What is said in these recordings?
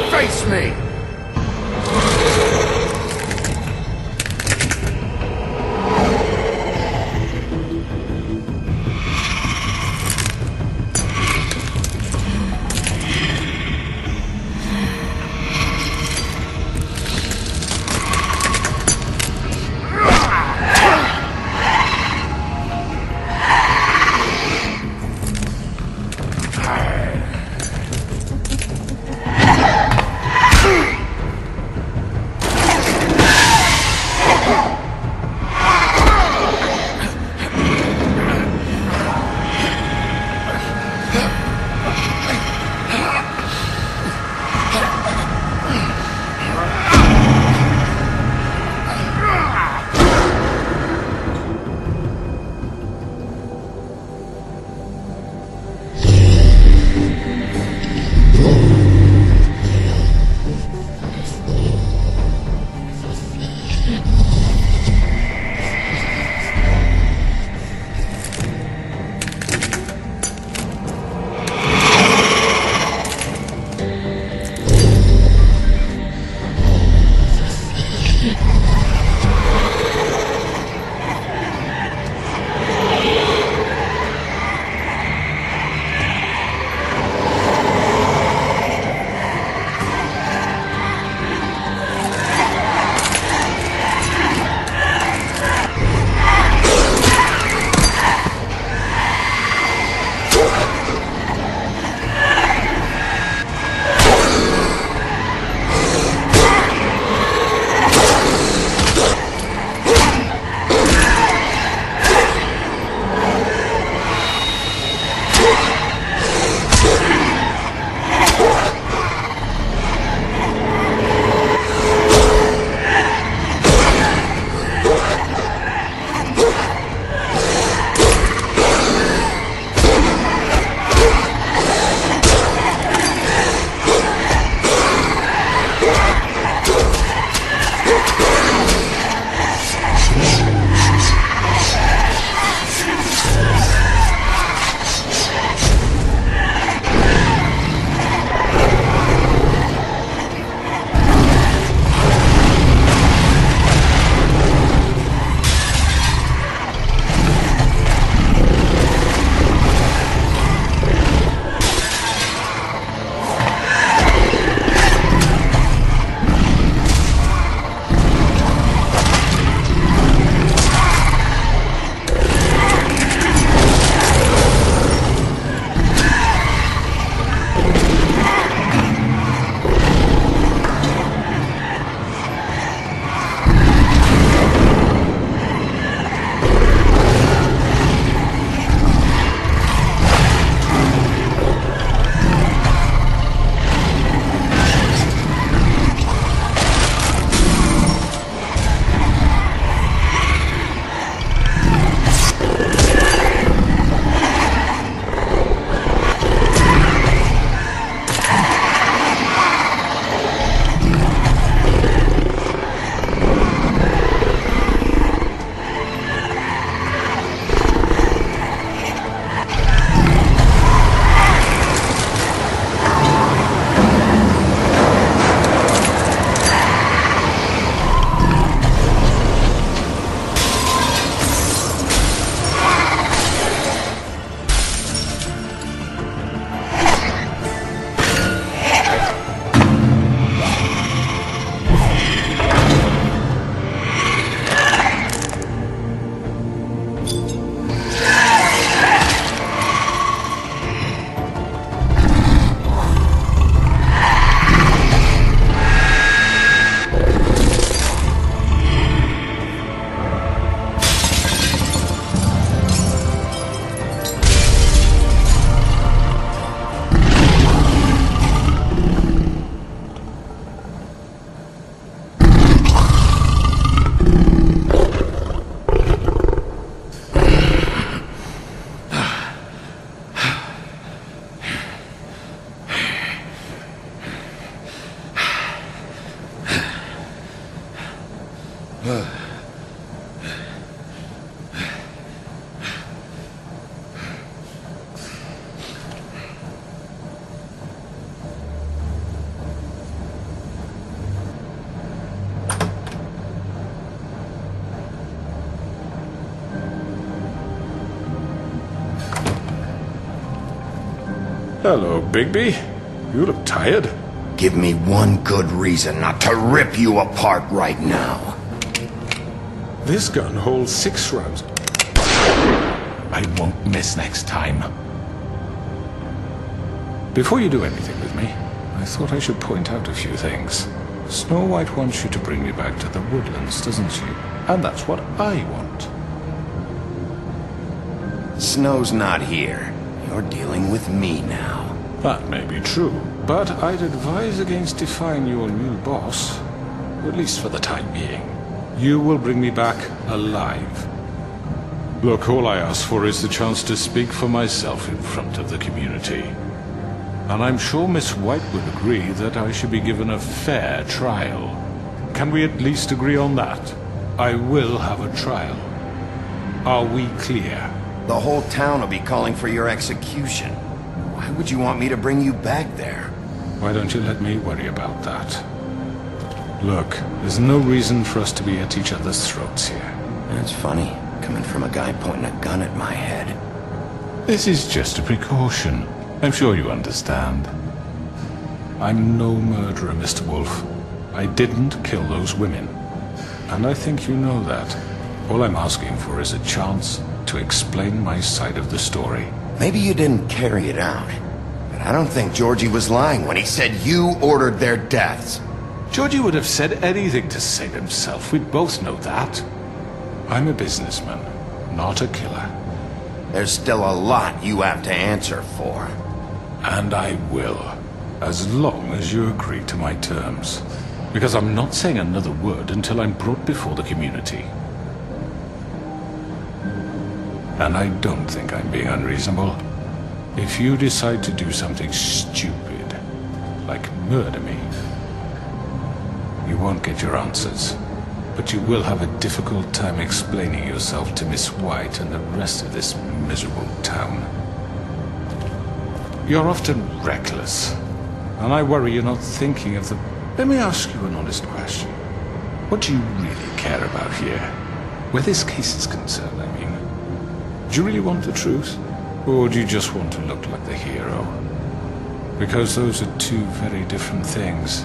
Face me! Hello, Bigby. You look tired. Give me one good reason not to rip you apart right now. This gun holds 6 rounds. I won't miss next time. Before you do anything with me, I thought I should point out a few things. Snow White wants you to bring me back to the woodlands, doesn't she? And that's what I want. Snow's not here. You're dealing with me now. That may be true, but I'd advise against defying your new boss, at least for the time being. You will bring me back alive. Look, all I ask for is the chance to speak for myself in front of the community. And I'm sure Miss White would agree that I should be given a fair trial. Can we at least agree on that? I will have a trial. Are we clear? The whole town will be calling for your execution. Why would you want me to bring you back there? Why don't you let me worry about that? Look, there's no reason for us to be at each other's throats here. That's funny, coming from a guy pointing a gun at my head. This is just a precaution. I'm sure you understand. I'm no murderer, Mr. Wolf. I didn't kill those women. And I think you know that. All I'm asking for is a chance to explain my side of the story. Maybe you didn't carry it out, but I don't think Georgie was lying when he said you ordered their deaths. Georgie would have said anything to save himself. We'd both know that. I'm a businessman, not a killer. There's still a lot you have to answer for. And I will, as long as you agree to my terms. Because I'm not saying another word until I'm brought before the community. And I don't think I'm being unreasonable. If you decide to do something stupid, like murder me, you won't get your answers. But you will have a difficult time explaining yourself to Miss White and the rest of this miserable town. You're often reckless, and I worry you're not thinking of the... Let me ask you an honest question. What do you really care about here? Where this case is concerned, I mean. Do you really want the truth? Or do you just want to look like the hero? Because those are two very different things.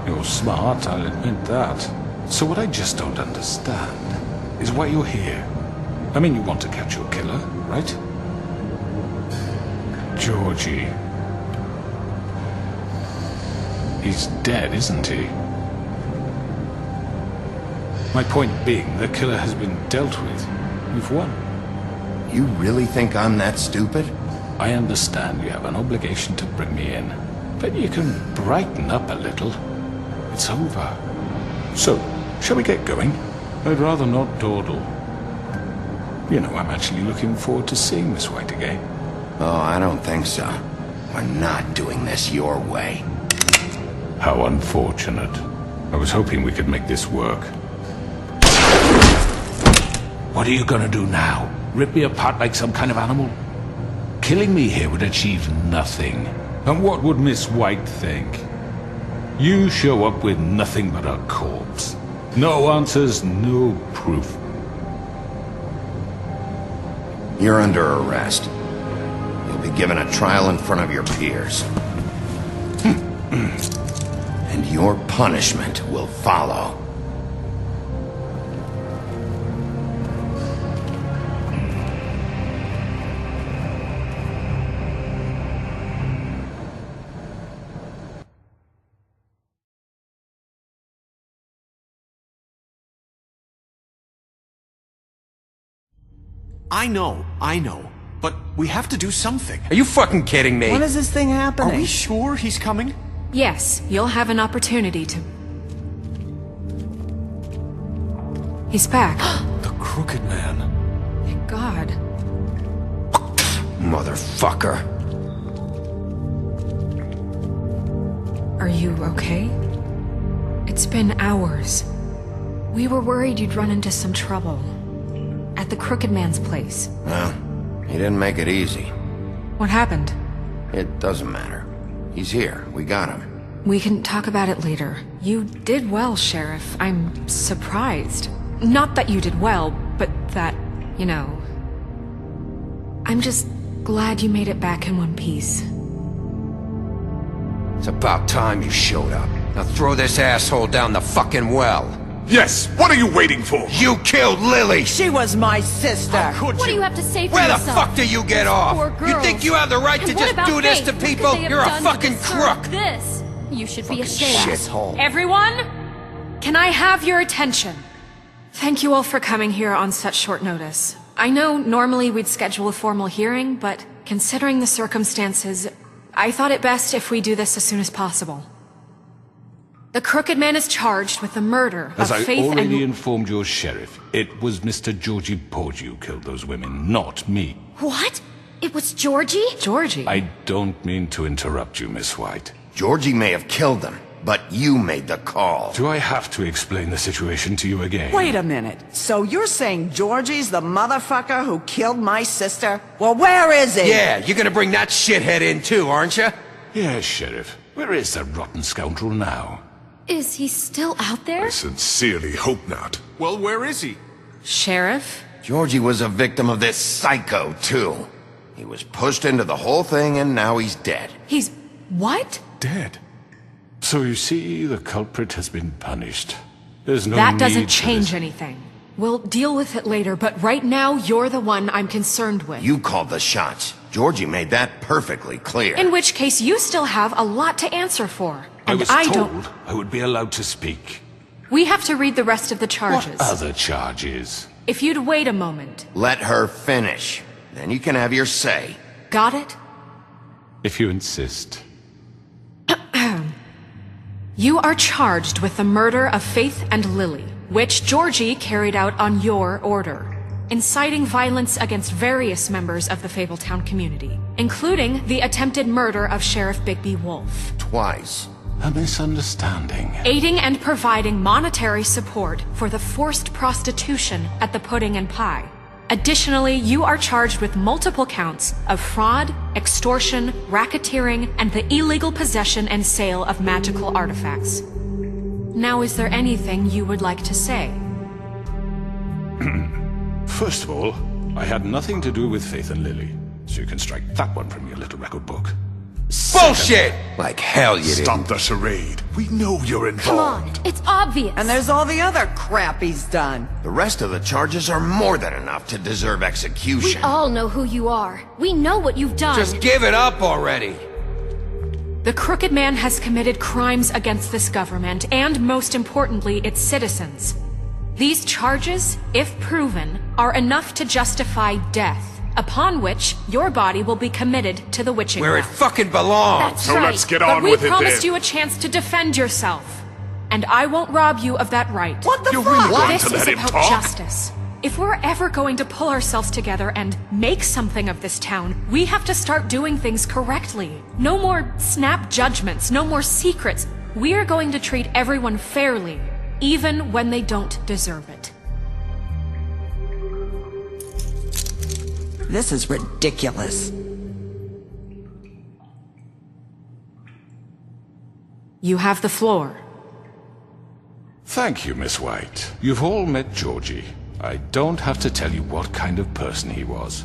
You're smart, I'll admit that. So what I just don't understand is why you're here. I mean, you want to catch your killer, right? Georgie. He's dead, isn't he? My point being, the killer has been dealt with. You've won. You really think I'm that stupid? I understand you have an obligation to bring me in, but you can brighten up a little. It's over. So, shall we get going? I'd rather not dawdle. You know, I'm actually looking forward to seeing Miss White again. Oh, I don't think so. We're not doing this your way. How unfortunate. I was hoping we could make this work. What are you gonna do now? Rip me apart like some kind of animal? Killing me here would achieve nothing. And what would Miss White think? You show up with nothing but a corpse. No answers, no proof. You're under arrest. You'll be given a trial in front of your peers. And your punishment will follow. I know. But we have to do something. Are you fucking kidding me? When is this thing happening? Are we sure he's coming? Yes, you'll have an opportunity to... He's back. The Crooked Man. Thank God. Motherfucker. Are you okay? It's been hours. We were worried you'd run into some trouble. At the Crooked Man's place. Well, he didn't make it easy. What happened? It doesn't matter. He's here. We got him. We can talk about it later. You did well, Sheriff. I'm surprised. Not that you did well, but that, you know... I'm just Glad you made it back in one piece. It's about time you showed up. Now throw this asshole down the fucking well. Yes, what are you waiting for? You killed Lily! She was my sister. Could What do you? you have to say for Where the yourself? fuck do you get off? Poor You girls. think you have the right And to what just about do this Faith? to What could people? they have You're a done to fucking deserve crook! This. You should be ashamed. Shithole. Everyone, can I have your attention? Thank you all for coming here on such short notice. I know normally we'd schedule a formal hearing, but considering the circumstances, I thought it best if we do this as soon as possible. The Crooked Man is charged with the murder As of I Faith already and... informed your sheriff, it was Mr. Georgie Porgy who killed those women, not me. What? It was Georgie? Georgie? I don't mean to interrupt you, Miss White. Georgie may have killed them, but you made the call. Do I have to explain the situation to you again? Wait a minute. So you're saying Georgie's the motherfucker who killed my sister? Well, where is he? Yeah, you're gonna bring that shithead in too, aren't you? Yes, Sheriff. Where is that rotten scoundrel now? Is he still out there? I sincerely hope not. Well, where is he? Sheriff? Georgie was a victim of this psycho, too. He was pushed into the whole thing and now he's dead. He's... what? Dead. So you see, the culprit has been punished. There's no That need doesn't for change this. anything. We'll deal with it later, but right now, you're the one I'm concerned with. You called the shots. Georgie made that perfectly clear. In which case, you still have a lot to answer for. I And was I told don't... I would be allowed to speak. We have to read the rest of the charges. What other charges? If you'd wait a moment. Let her finish. Then you can have your say. Got it? If you insist. You are charged with the murder of Faith and Lily, which Georgie carried out on your order, inciting violence against various members of the Fabletown community, including the attempted murder of Sheriff Bigby Wolf, Twice. A misunderstanding. aiding and providing monetary support for the forced prostitution at the Pudding and Pie. Additionally, you are charged with multiple counts of fraud, extortion, racketeering, and the illegal possession and sale of magical artifacts. Now, is there anything you would like to say? First of all, I had nothing to do with Faith and Lily, so you can strike that one from your little record book. Bullshit! Like hell you Stop didn't. the charade. We know you're Come on, involved. it's obvious. And there's all the other crap he's done. The rest of the charges are more than enough to deserve We execution. all know who you are. We know what you've done. Just give it up already. The Crooked Man has committed crimes against this government and, most importantly, its citizens. These charges, if proven, are enough to justify death, upon which your body will be committed to the witching Where it ground. fucking belongs. That's So right. let's get But on we with it promised then. you a chance to defend yourself, and I won't rob you of that right. What the You're fuck? really going This to is let him about talk? justice. If we're ever going to pull ourselves together and make something of this town, we have to start doing things correctly. No more snap judgments, no more secrets. We are going to treat everyone fairly, even when they don't deserve it. This is ridiculous. You have the floor. Thank you, Miss White. You've all met Georgie. I don't have to tell you what kind of person he was.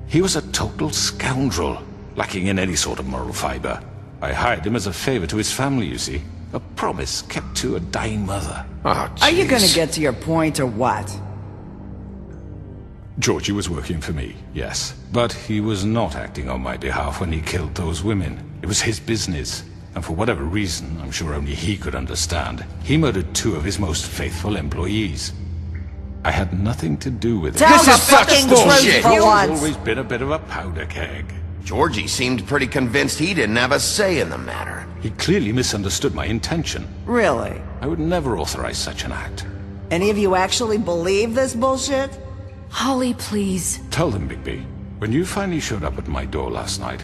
He was a total scoundrel, lacking in any sort of moral fiber. I hired him as a favor to his family, you see. A promise kept to a dying mother. Oh, Are you gonna jeez. get to your point or what? Georgie was working for me, yes. But he was not acting on my behalf when he killed those women. It was his business. And for whatever reason, I'm sure only he could understand, he murdered 2 of his most faithful employees. I had nothing to do with it. Tell This the is such fucking bullshit. truth for He's once. always been a bit of a powder keg. Georgie seemed pretty convinced he didn't have a say in the matter. He clearly misunderstood my intention. Really? I would never authorize such an act. Any of you actually believe this bullshit? Holly, please. Tell them, Bigby, when you finally showed up at my door last night,